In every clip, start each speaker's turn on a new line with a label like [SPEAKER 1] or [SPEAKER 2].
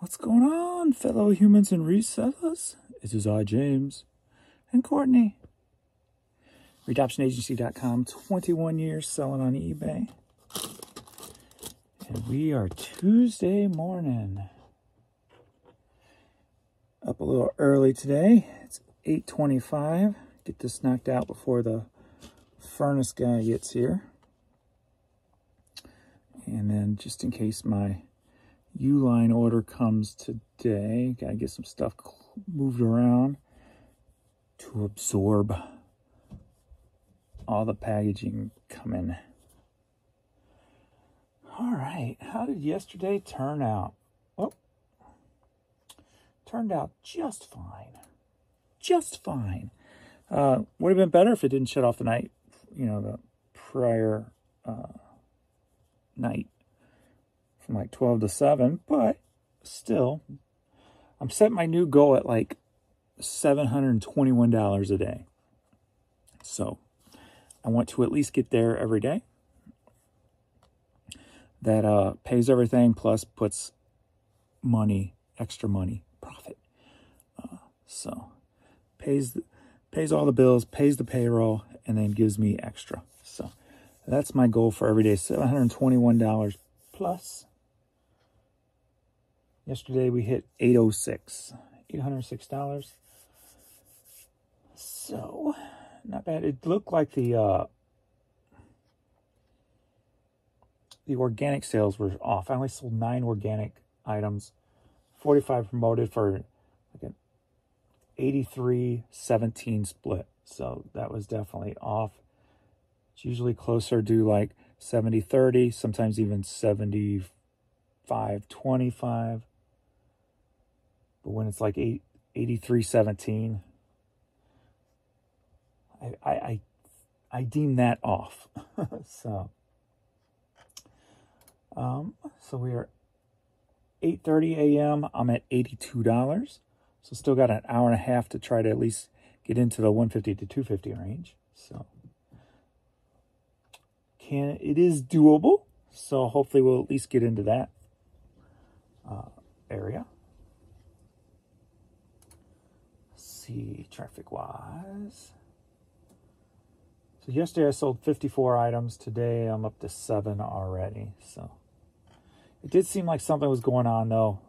[SPEAKER 1] What's going on, fellow humans and resellers? It is I, James, and Courtney. ReadoptionAgency.com, 21 years selling on eBay. And we are Tuesday morning. Up a little early today. It's 8:25. Get this knocked out before the furnace guy gets here. And then just in case my U-line order comes today, gotta get some stuff moved around to absorb all the packaging coming. All right, how did yesterday turn out? Well, turned out just fine. Just fine. Would have been better if it didn't shut off the night, the prior night from like 12 to 7, but still, I'm setting my new goal at like $721 a day. So I want to at least get there every day. That pays everything plus puts money, extra money, profit. So pays all the bills, pays the payroll, and then gives me extra. So that's my goal for every day, $721 plus. Yesterday we hit $806. So not bad. It looked like the organic sales were off. I only sold 9 organic items, 45 promoted for like an 83-17 split. So that was definitely off. It's usually closer to like 70-30, sometimes even 75-25. But when it's like 83-17, I deem that off. So we are 8:30 a.m. I'm at $82. So still got an hour and a half to try to at least get into the 150 to 250 range. So it is doable. So hopefully we'll at least get into that area. Let's see, traffic wise. So yesterday I sold 54 items. Today I'm up to 7 already. So it did seem like something was going on though.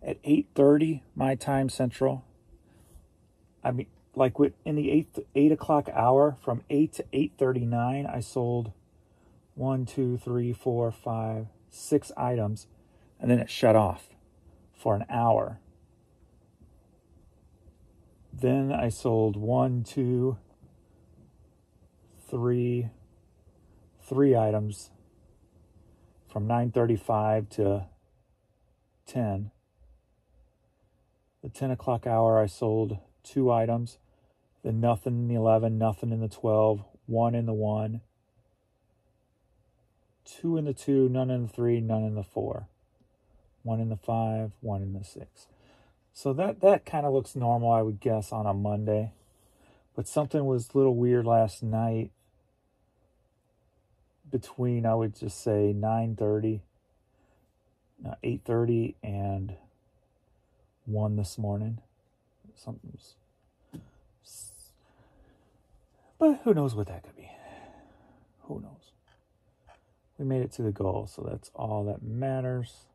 [SPEAKER 1] At 8:30 my time central, I mean, like in the 8 o'clock hour, from 8 to 8:39, I sold 1, 2, 3, 4, 5, 6 items, and then it shut off for an hour. Then I sold 1, 2, 3 items from 9:35 to 10. The 10 o'clock hour, I sold 2 items. Then nothing in the 11, nothing in the 12, 1 in the 1, 2 in the 2, none in the 3, none in the 4, 1 in the 5, 1 in the 6. So that kind of looks normal, I would guess, on a Monday. But something was a little weird last night between, I would just say, 8:30 and 1 this morning. Something's, but who knows what that could be. Who knows? We made it to the goal, so that's all that matters.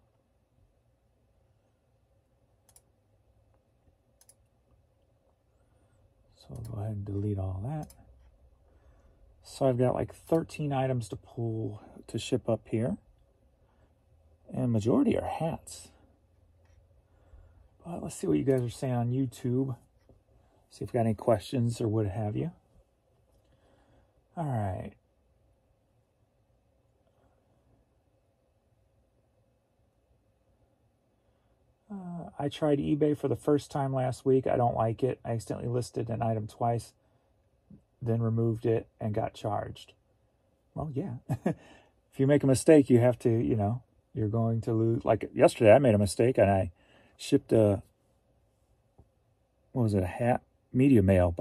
[SPEAKER 1] So I'll go ahead and delete all that. So I've got like 13 items to pull to ship up here. And majority are hats. But let's see what you guys are saying on YouTube. See if you've got any questions or what have you. All right. I tried eBay for the first time last week. I don't like it. I accidentally listed an item twice, then removed it and got charged. Well, yeah. If you make a mistake, you have to, you're going to lose. Like yesterday, I made a mistake and I shipped a hat, media mail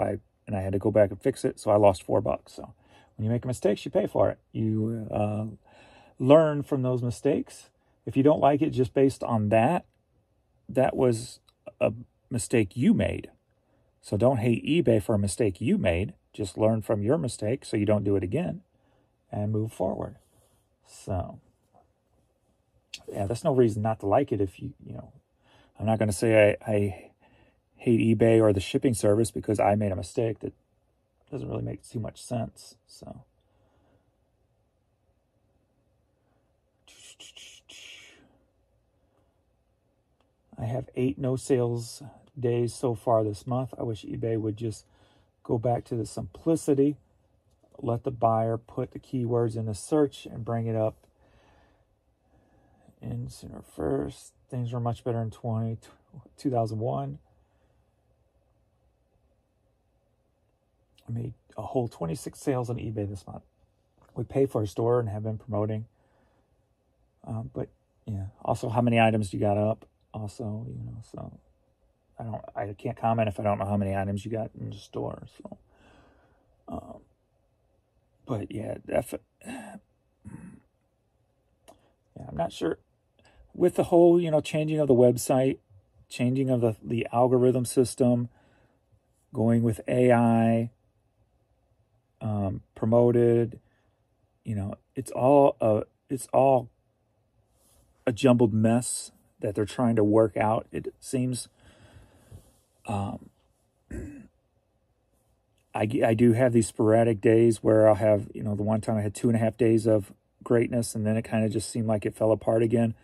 [SPEAKER 1] and I had to go back and fix it. So I lost $4. So when you make a mistake, you pay for it. You learn from those mistakes. If you don't like it just based on that, that was a mistake you made. So don't hate eBay for a mistake you made. Just learn from your mistake so you don't do it again and move forward. So, yeah, that's no reason not to like it if you know, I'm not going to say I hate eBay or the shipping service because I made a mistake. That doesn't really make too much sense. So, I have 8 no sales days so far this month. I wish eBay would just go back to the simplicity, let the buyer put the keywords in the search and bring it up in sooner first. Things were much better in 2001. I made a whole 26 sales on eBay this month. We pay for a store and have been promoting. But yeah, also how many items you got up? Also, you know, so I can't comment if I don't know how many items you got in the store. So, but yeah, I'm not sure with the whole, you know, changing of the website, changing of the algorithm system, going with AI, promoted, you know, it's all a jumbled mess that they're trying to work out. It seems. I do have these sporadic days where I'll have, you know, the one time I had 2.5 days of greatness, and then it kind of just seemed like it fell apart again.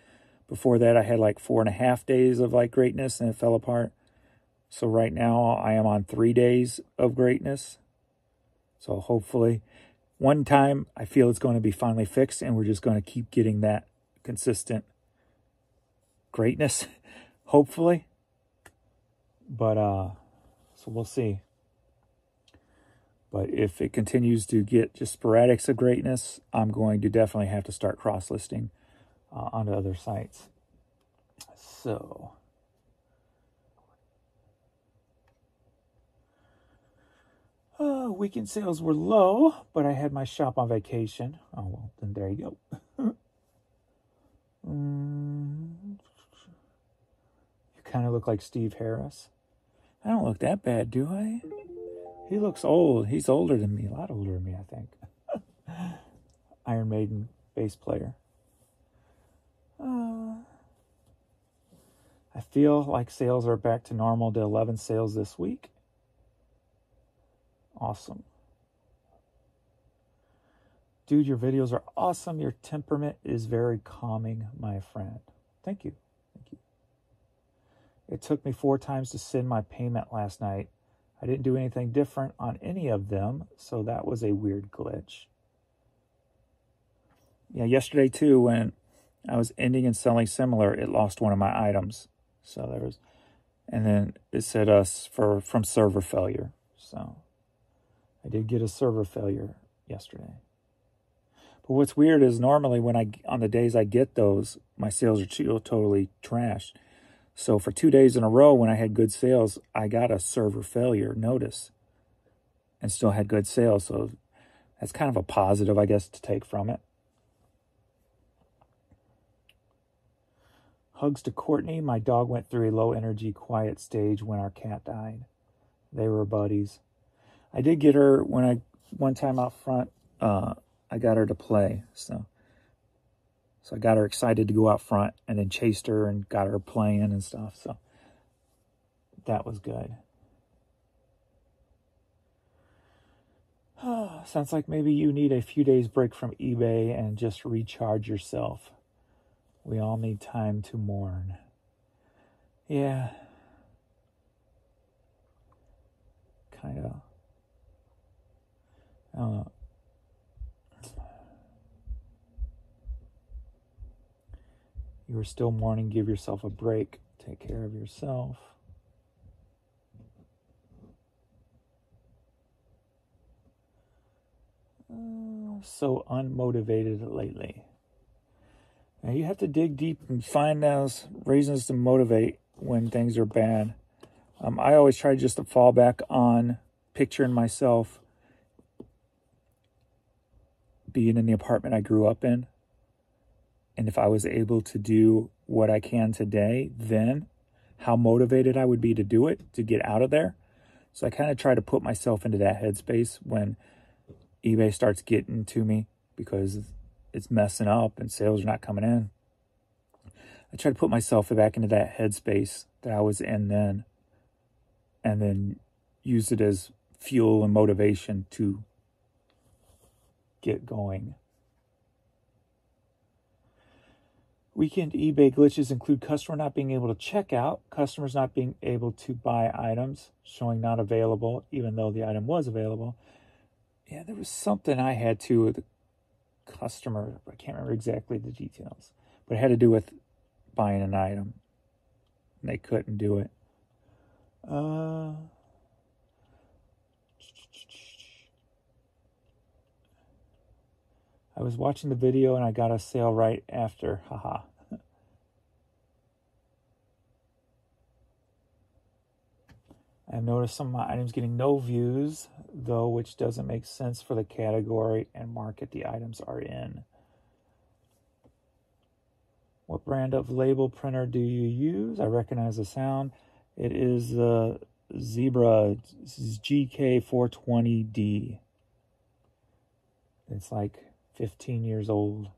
[SPEAKER 1] Before that, I had like 4.5 days of like greatness, and it fell apart. So right now, I am on 3 days of greatness. So hopefully, one time I feel it's going to be finally fixed, and we're just going to keep getting that consistent greatness, hopefully. But so we'll see. But if it continues to get just sporadics of greatness, I'm going to definitely have to start cross-listing onto other sites. So, weekend sales were low, but I had my shop on vacation. Oh, well, then there you go. You kind of look like Steve Harris. I don't look that bad, do I? He looks old. He's older than me. A lot older than me, I think. Iron Maiden bass player. I feel like sales are back to normal to 11 sales this week. Awesome. Dude, your videos are awesome. Your temperament is very calming, my friend. Thank you. Thank you. It took me 4 times to send my payment last night. I didn't do anything different on any of them, so that was a weird glitch. Yeah, yesterday too, when I was ending and selling similar, it lost one of my items. So there was, and then it said from server failure. So I did get a server failure yesterday. But what's weird is normally on the days I get those, my sales are totally trashed. So for 2 days in a row when I had good sales, I got a server failure notice and still had good sales. So that's kind of a positive, I guess, to take from it. Hugs to Courtney. My dog went through a low energy, quiet stage when our cat died. They were buddies. I did get her one time out front, I got her to play. So I got her excited to go out front and then chased her and got her playing and stuff. So that was good. Sounds like maybe you need a few days break from eBay and just recharge yourself. We all need time to mourn. Yeah. Kind of. I don't know. You are still mourning. Give yourself a break. Take care of yourself. So unmotivated lately. Now you have to dig deep and find those reasons to motivate when things are bad. I always try just to fall back on picturing myself being in the apartment I grew up in. And if I was able to do what I can today, then how motivated I would be to do it, to get out of there. So I kind of try to put myself into that headspace when eBay starts getting to me because it's messing up and sales are not coming in. I try to put myself back into that headspace that I was in then, and then use it as fuel and motivation to get going. Weekend eBay glitches include customer not being able to check out, customers not being able to buy items, showing not available, even though the item was available. Yeah, there was something I had to with the customer. I can't remember exactly the details, but it had to do with buying an item. And they couldn't do it. I was watching the video and I got a sale right after. Haha. I've noticed some of my items getting no views, though, which doesn't make sense for the category and market the items are in. What brand of label printer do you use? I recognize the sound. It is the Zebra GK420D. It's like 15 years old.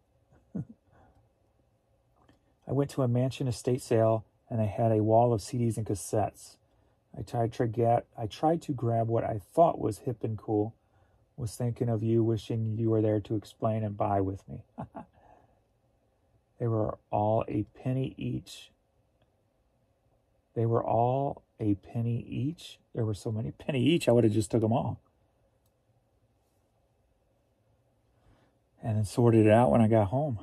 [SPEAKER 1] I went to a mansion estate sale and they had a wall of CDs and cassettes. I tried to grab what I thought was hip and cool. Was thinking of you, wishing you were there to explain and buy with me. They were all a penny each. There were so many penny each, I would have just took them all. And then sorted it out when I got home.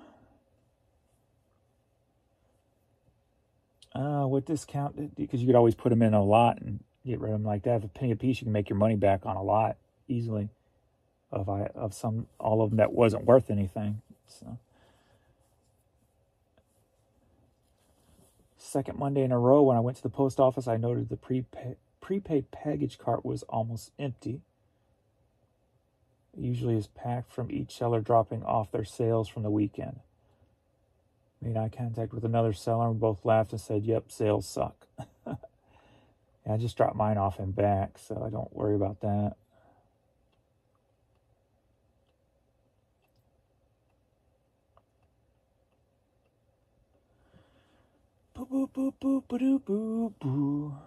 [SPEAKER 1] What discount? Because you could always put them in a lot and get rid of them like that. If a penny a piece, you can make your money back on a lot easily. Of all of them that wasn't worth anything. So. Second Monday in a row, when I went to the post office, I noted the prepaid package cart was almost empty. It usually is packed from each seller dropping off their sales from the weekend. Made eye contact with another seller and both laughed and said, "Yep, sales suck." I just dropped mine off and back, so I don't worry about that. Boo, boo, boo, boo, boo, boo, boo, boo.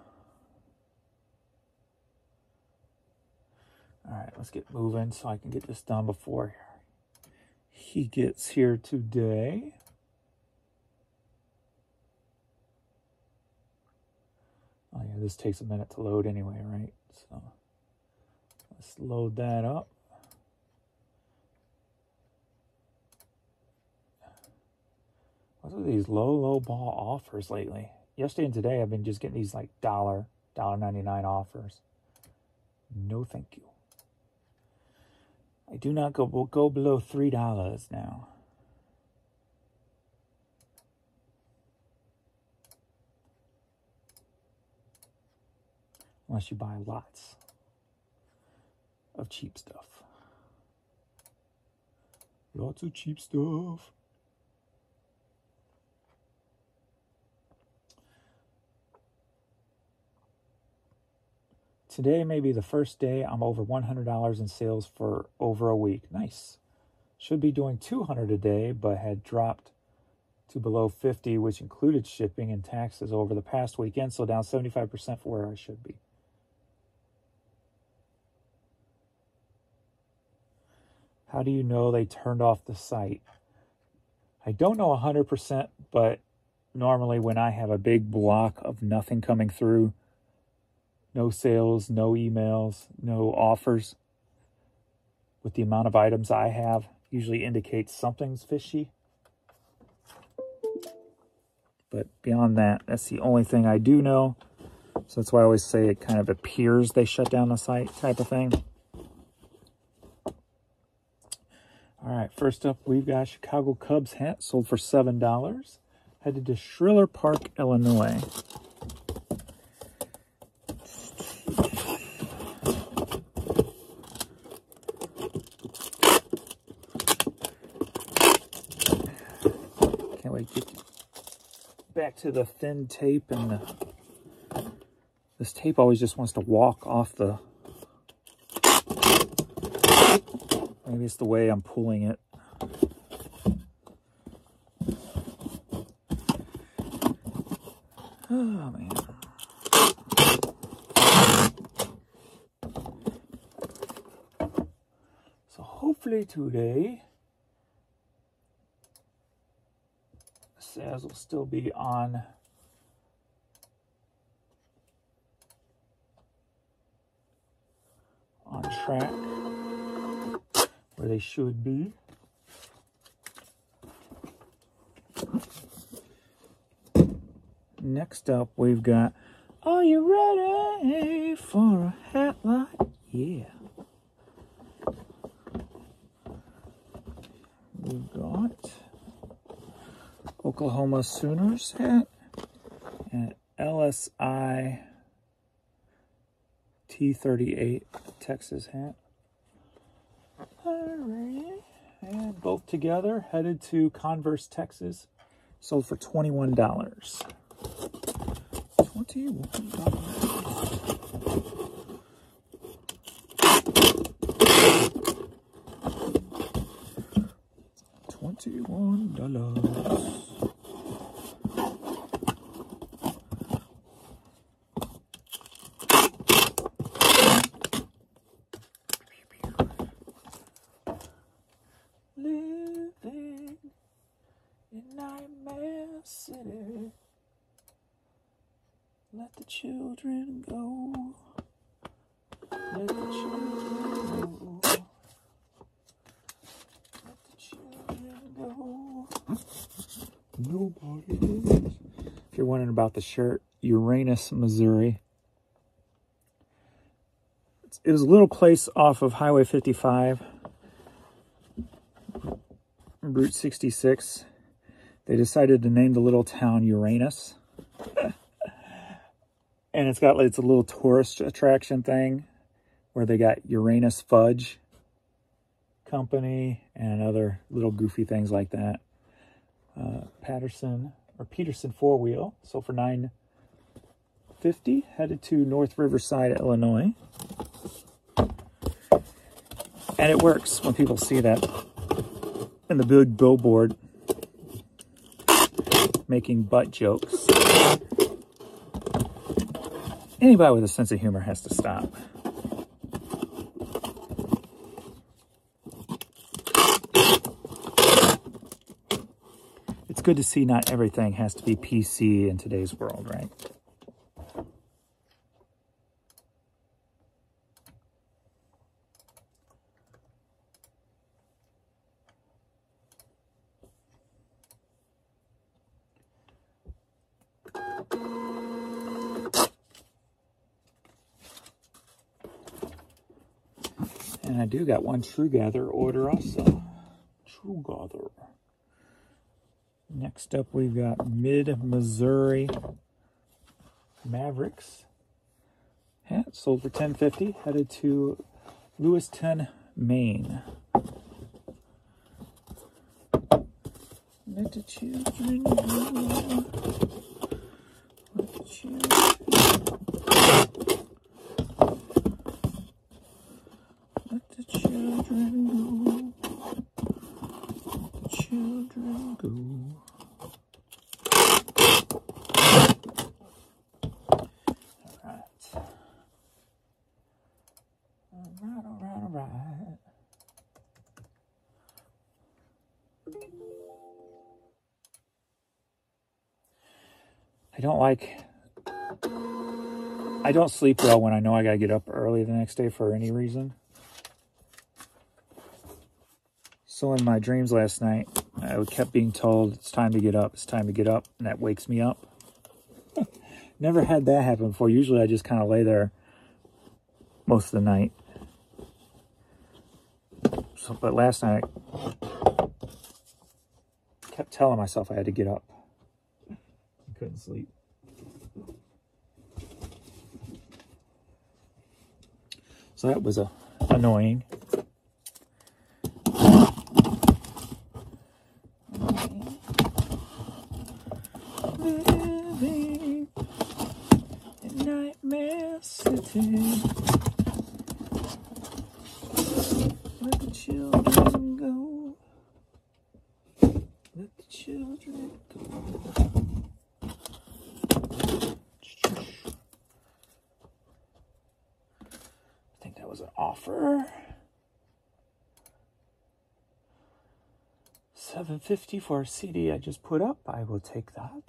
[SPEAKER 1] All right, let's get moving so I can get this done before he gets here today. Oh yeah, this takes a minute to load anyway, right? So let's load that up. What are these low ball offers lately? Yesterday and today I've been just getting these like $1.99 offers. No thank you. I do not go below $3 now. Unless you buy lots of cheap stuff. Lots of cheap stuff. Today may be the first day I'm over $100 in sales for over a week. Nice. Should be doing $200 a day, but had dropped to below $50, which included shipping and taxes over the past weekend, so down 75% for where I should be. How do you know they turned off the site? I don't know 100%, but normally when I have a big block of nothing coming through, no sales, no emails, no offers, with the amount of items I have, usually indicates something's fishy. But beyond that, that's the only thing I do know. So that's why I always say it kind of appears they shut down the site type of thing. All right, first up, we've got Chicago Cubs hat, sold for $7. Headed to Schiller Park, Illinois. back to the thin tape, and this tape always just wants to walk off the... Maybe it's the way I'm pulling it. Oh, man. So hopefully today, the sails will still be on track where they should be. Next up, we've got, are you ready for a hat like? Yeah. We've got Oklahoma Sooners hat and LSI T38 Texas hat. Alright, and both together, headed to Converse, Texas. Sold for $21. $21. $21. Living in Nightmare City. Let the children go. Let the children go. Let the children go. Nobody knows. If you're wondering about the shirt, Uranus, Missouri. It was a little place off of Highway 55, Route 66. They decided to name the little town Uranus. And it's a little tourist attraction thing where they got Uranus Fudge Company and other little goofy things like that. Peterson four-wheel, sold for $9.50, headed to North Riverside, Illinois. And it works when people see that in the big billboard making butt jokes. Anybody with a sense of humor has to stop. It's good to see not everything has to be PC in today's world, right? And I do got one True Gather order also. True Gather. Next up, we've got Mid-Missouri Mavericks hat, sold for $10.50, headed to Lewiston, Maine. Let the children go. Let the children go. Let the children go. Let the children go. All right. I don't sleep well when I know I gotta get up early the next day for any reason. So in my dreams last night, I kept being told, it's time to get up, it's time to get up, and that wakes me up. Never had that happen before. Usually I just kind of lay there most of the night. So, but last night, I kept telling myself I had to get up. I couldn't sleep. So that was annoying. living in Nightmare City. Let the children go. Let the children go. I think that was an offer. $7.50 for a CD I just put up. I will take that.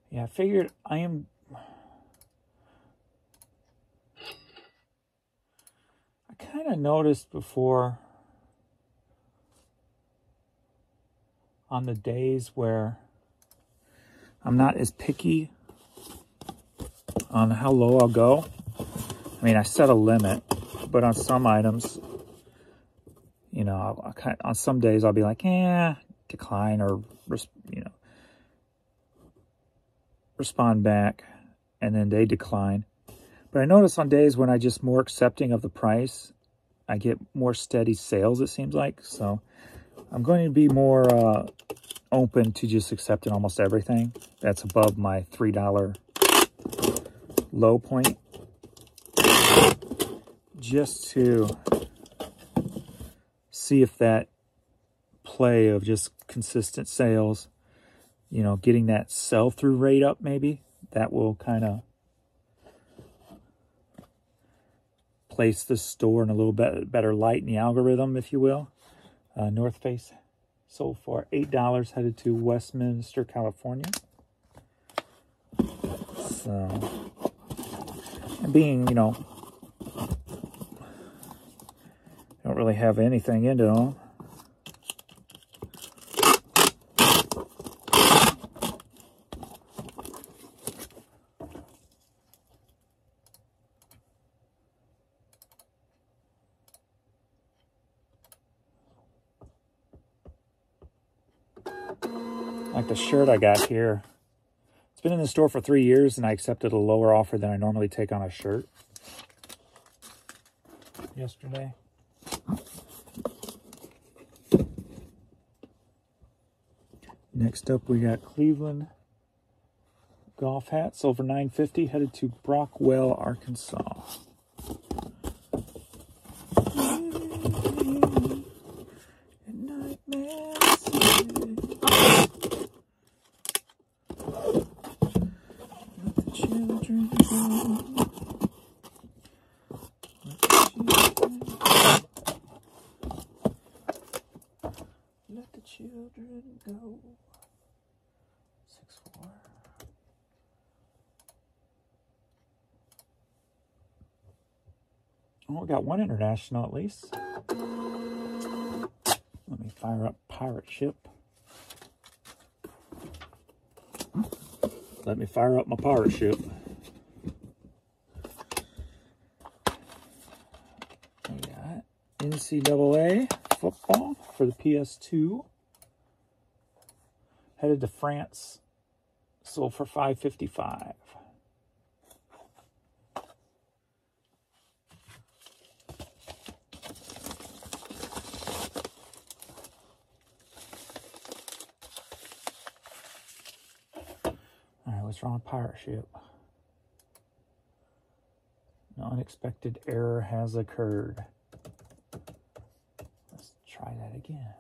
[SPEAKER 1] Yeah, I figured I kind of noticed before on the days where I'm not as picky on how low I'll go. I mean, I set a limit, but on some items, you know, on some days I'll be like, decline, or, you know, respond back, and then they decline. But I notice on days when I'm just more accepting of the price, I get more steady sales, it seems like. So I'm going to be more open to just accepting almost everything that's above my $3 low point, just to see if that play of just consistent sales, you know, getting that sell-through rate up, maybe that will kind of place the store in a little bit better light in the algorithm, if you will. North Face sold for $8, headed to Westminster, California. So, and being, you know, don't really have anything into them. Like the shirt I got here. It's been in the store for 3 years, and I accepted a lower offer than I normally take on a shirt yesterday. Next up, we got Cleveland golf hat, sold for $9.50, headed to Brockwell, Arkansas. Let the children go. 6'4". Oh, we got one international at least. Let me fire up Pirate Ship. Let me fire up my Pirate Ship. We got NCAA Football for the PS2. Headed to France. Sold for $5.55. Alright, what's wrong with Pirate Ship? An unexpected error has occurred. Let's try that again.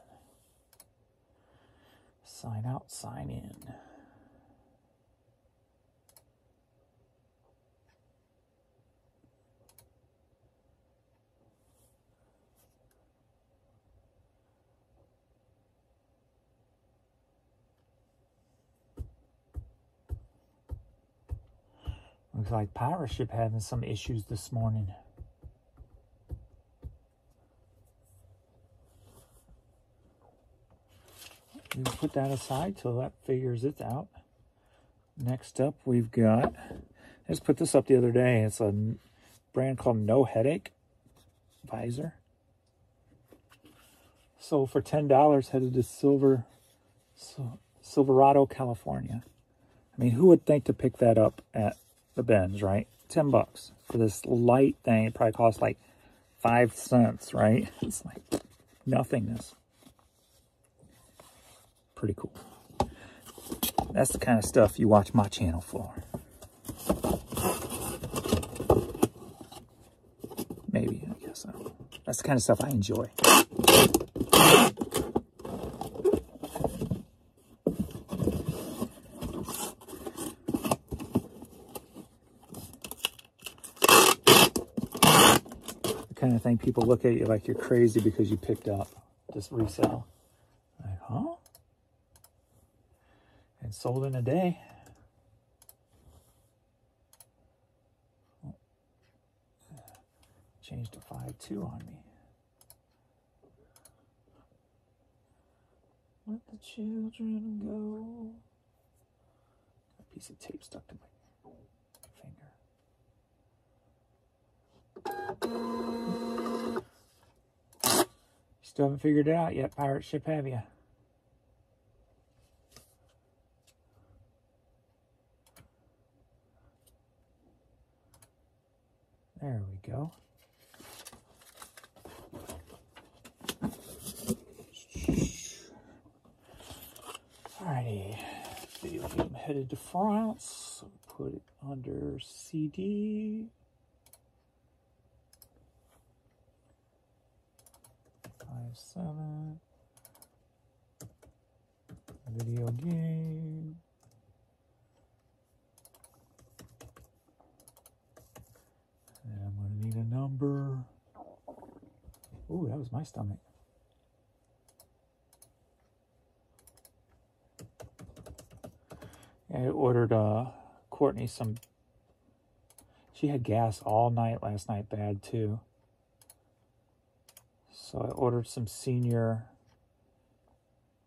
[SPEAKER 1] Sign out, sign in. Looks like Pirate Ship having some issues this morning. We'll put that aside till that figures it out. Next up, we've got, I just put this up the other day. It's a brand called No Headache Visor. Sold for $10, headed to Silverado, California. I mean, who would think to pick that up at the bins, right? $10 for this light thing. It probably costs like 5 cents, right? It's like nothingness. Pretty cool. That's the kind of stuff you watch my channel for. Maybe, I guess so. That's the kind of stuff I enjoy. The kind of thing people look at you like you're crazy because you picked up this resale. Like, huh? And sold in a day. Changed to 5.2 on me. Let the children go. A piece of tape stuck to my finger. Still haven't figured it out yet, pirate ship, have you? There we go. Alrighty, video game headed to France. So put it under CD. 5.7. Video game. And I'm gonna need a number. Ooh, that was my stomach. I ordered Courtney some. She had gas all night last night, bad too. So I ordered some senior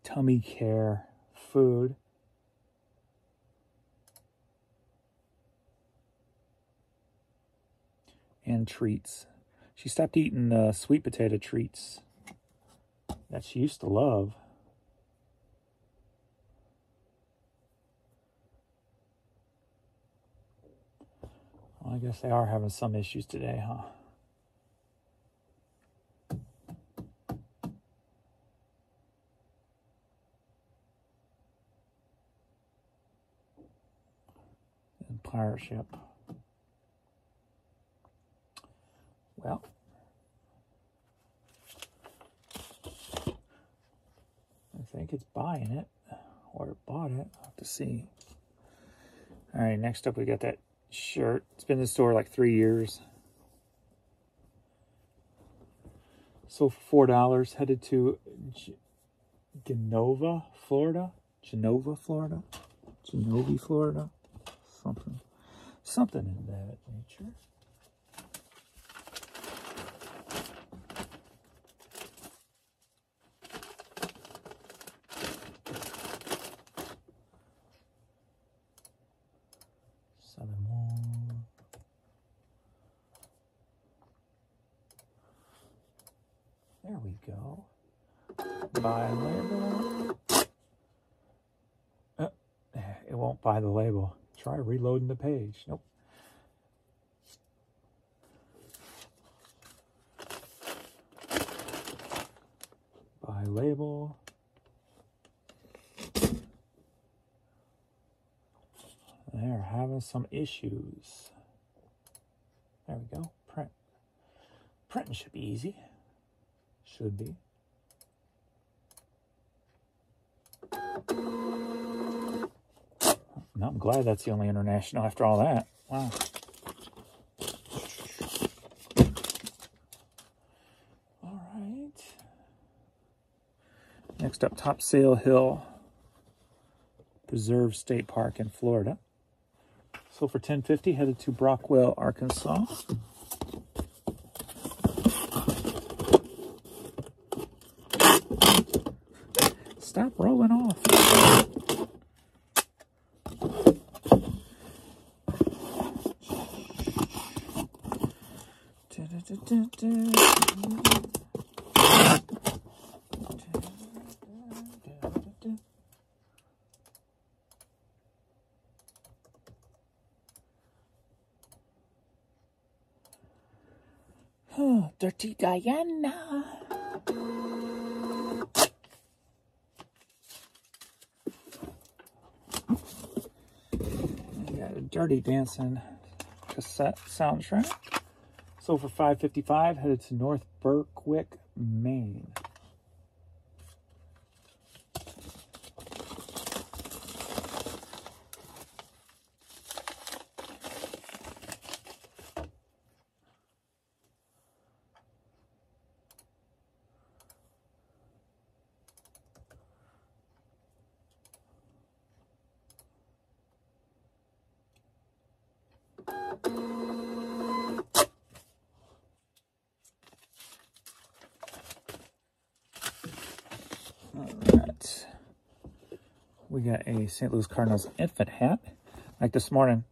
[SPEAKER 1] tummy care food. And treats. She stopped eating the sweet potato treats that she used to love. Well, I guess they are having some issues today, huh? And pirate ship. Well, I think it's buying it, or it bought it. I'll have to see. All right, next up we got that shirt. It's been in the store like 3 years. So for $4, headed to Genova, Florida. Genova, Florida. Genovi, Florida. Something in that nature. There we go. Buy label. It won't buy the label. Try reloading the page. Nope. Buy label. They're having some issues. There we go. Print. Printing should be easy. Should be. No, I'm glad that's the only international after all that. Wow. All right. Next up, Topsail Hill Preserve State Park in Florida. So for $10.50, headed to Brockwell, Arkansas. Stop rolling off. Dirty Diana. Dirty Dancing cassette soundtrack. Sold for $5.55, headed to North Berwick, Maine. Alright, we got a St. Louis Cardinals Infant Hat. Like this morning,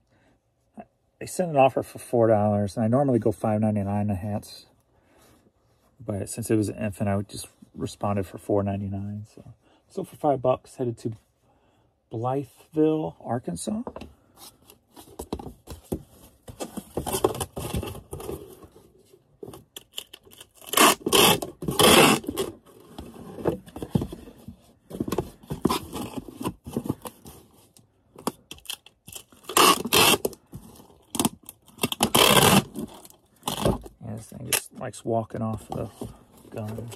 [SPEAKER 1] they sent an offer for $4, and I normally go $5.99 on hats, but since it was an infant, I just responded for $4.99. So for $5, headed to Blytheville, Arkansas. This thing just likes walking off the gun.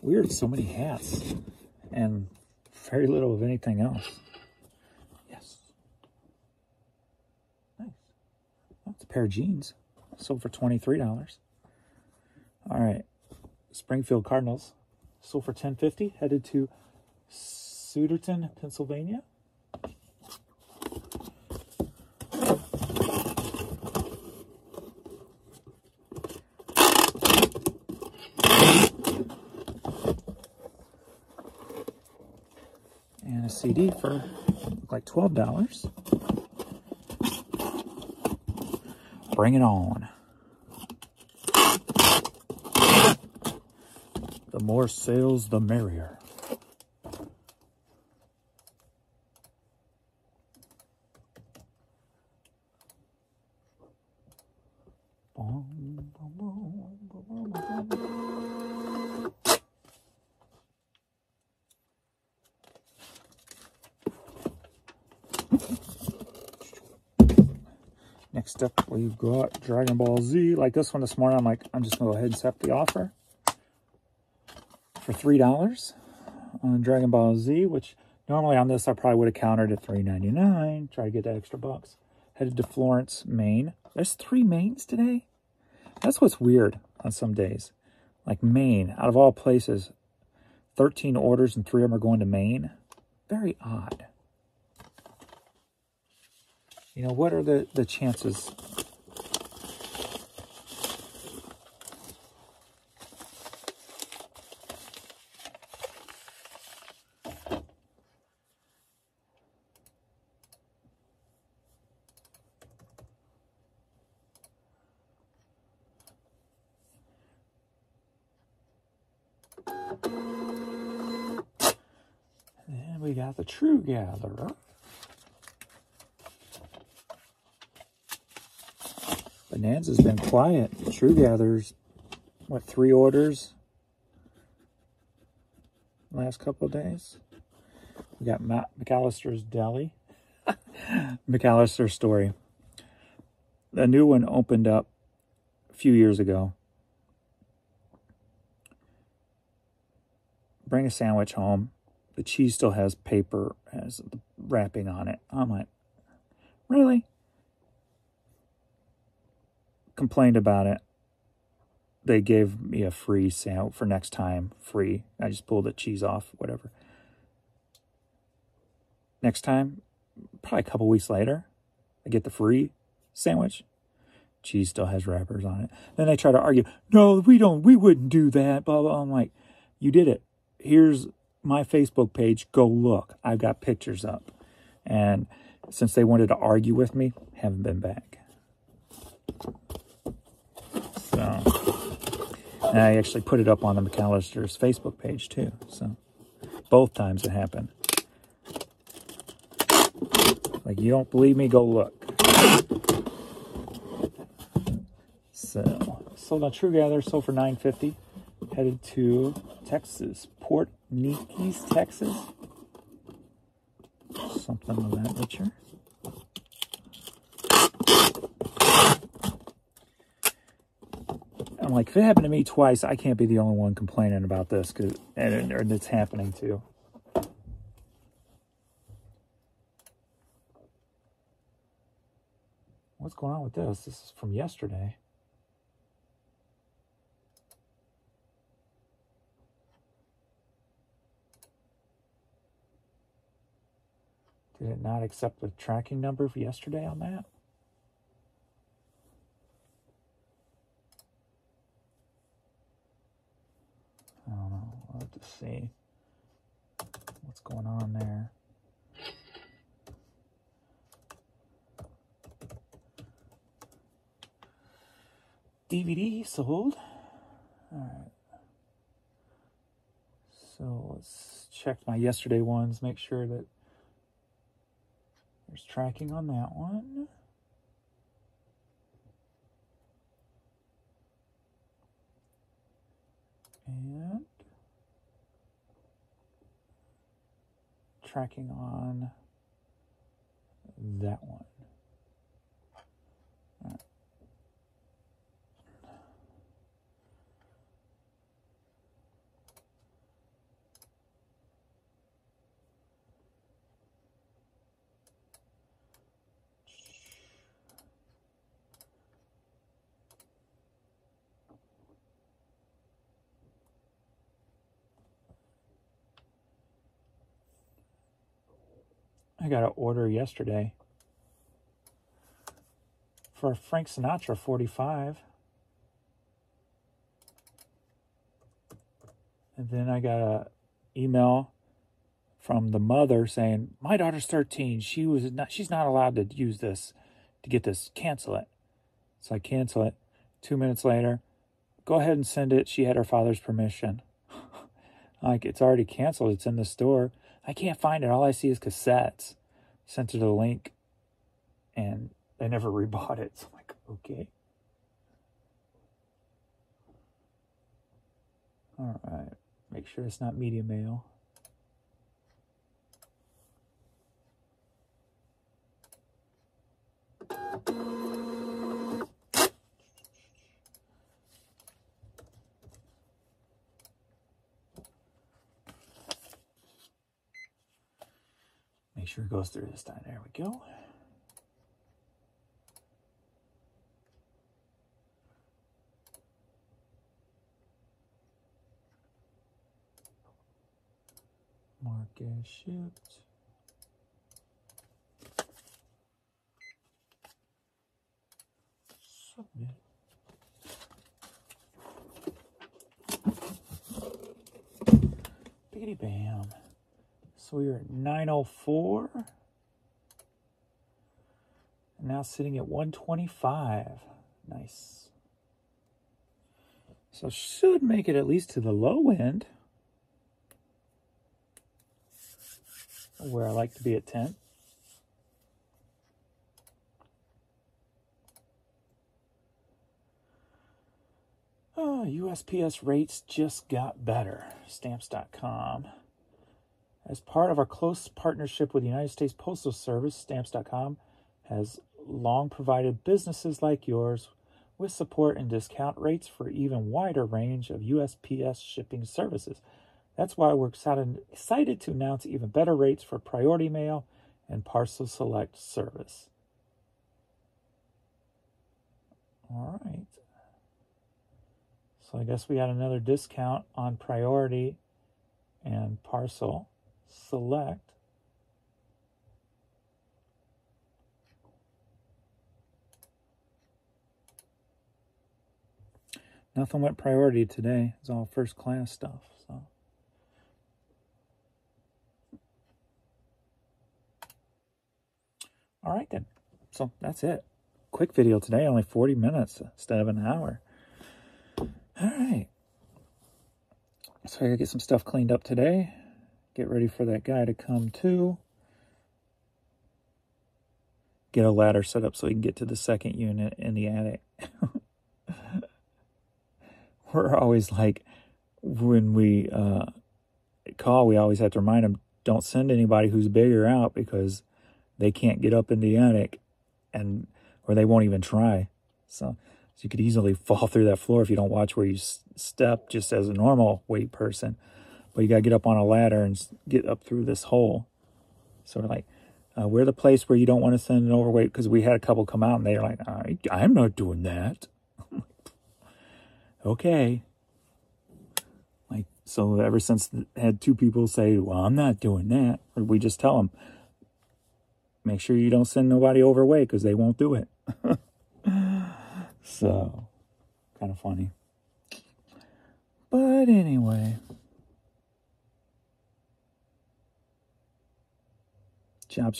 [SPEAKER 1] Weird, so many hats and very little of anything else. Yes. Nice. That's a pair of jeans. Sold for $23. All right. Springfield Cardinals. Sold for $10.50. Headed to Suderton, Pennsylvania. And a CD for like $12. Bring it on. The more sales, the merrier. Next up, we've got Dragon Ball Z. Like this one this morning, I'm like, I'm just going to go ahead and accept the offer for $3 on Dragon Ball Z, which normally on this I probably would have countered at $3.99. Try to get that extra bucks. Headed to Florence, Maine. There's 3 Maines today. That's what's weird on some days. Like Maine, out of all places, 13 orders and 3 of them are going to Maine. Very odd. You know, what are the chances? And we got the True Gatherer. Bonanza's been quiet. True Gatherers, what, 3 orders last couple of days? We got McAllisters Deli. McAllister's Story. The new one opened up a few years ago. Bring a sandwich home. The cheese still has paper, has the wrapping on it. I'm like, really? Complained about it. They gave me a free sandwich for next time. Free. I just pulled the cheese off, whatever. Next time, probably a couple weeks later, I get the free sandwich. Cheese still has wrappers on it. Then they try to argue, no, we wouldn't do that, blah, blah. I'm like, you did it. Here's my Facebook page. Go look. I've got pictures up. And since they wanted to argue with me, haven't been back. So, and I actually put it up on the McAllisters Facebook page too. So, both times it happened. Like, you don't believe me? Go look. So, sold on True Gather, sold for $9.50. Headed to Texas, Port Neches, Texas. Something of that nature. I'm like, if it happened to me twice, I can't be the only one complaining about this, and it's happening too. What's going on with this? This is from yesterday. Did it not accept the tracking number for yesterday on that? I don't know. I'll have to see what's going on there. DVD sold. All right. So let's check my yesterday ones, make sure that there's tracking on that one. And tracking on that one. All right. I got an order yesterday for a Frank Sinatra 45. And then I got an email from the mother saying, my daughter's 13. She's not allowed to use this, to get this. Cancel it. So I cancel it. 2 minutes later, go ahead and send it. She had her father's permission. Like, it's already canceled. It's in the store. I can't find it. All I see is cassettes. Sent her the link, and they never rebought it. So I'm like, okay. All right. Make sure it's not media mail. Make sure it goes through this time. There we go. Mark as shipped. Submit. Biggity bam. So we are at 904. And now sitting at 125. Nice. So should make it at least to the low end, where I like to be at 10. Oh, USPS Rates just got better. Stamps.com. As part of our close partnership with the United States Postal Service, Stamps.com has long provided businesses like yours with support and discount rates for an even wider range of USPS shipping services. That's why we're excited to announce even better rates for priority mail and parcel select service. All right. So I guess we got another discount on priority and parcel select. Nothing went priority today. It's all first class stuff. So. All right then. So that's it. Quick video today, only 40 minutes instead of an hour. All right. So I gotta get some stuff cleaned up today. Get ready for that guy to come too. get a ladder set up so we can get to the second unit in the attic. We're always like, when we call, we always have to remind them, don't send anybody who's bigger out because they can't get up in the attic, or they won't even try. So you could easily fall through that floor if you don't watch where you step just as a normal weight person. But you got to get up on a ladder and get up through this hole. So we're like, we're the place where you don't want to send an overweight, because we had a couple come out and they're like, I'm not doing that. Okay. Like, so ever since had two people say, well, I'm not doing that, or we just tell them, make sure you don't send nobody overweight because they won't do it. So, kind of funny. But anyway, job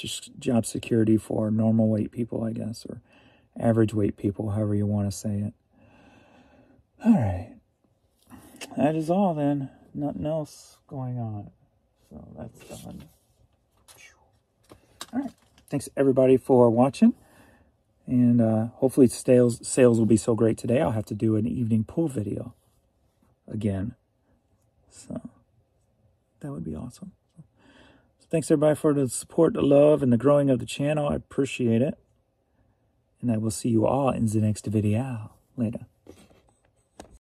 [SPEAKER 1] security for normal weight people, I guess, or average weight people, however you want to say it. All right. That is all then. Nothing else going on. So that's done. All right. Thanks everybody for watching. And hopefully sales will be so great today. I'll have to do an evening pool video again. So that would be awesome. So thanks everybody for the support, the love, and the growing of the channel. I appreciate it. And I will see you all in the next video. Later.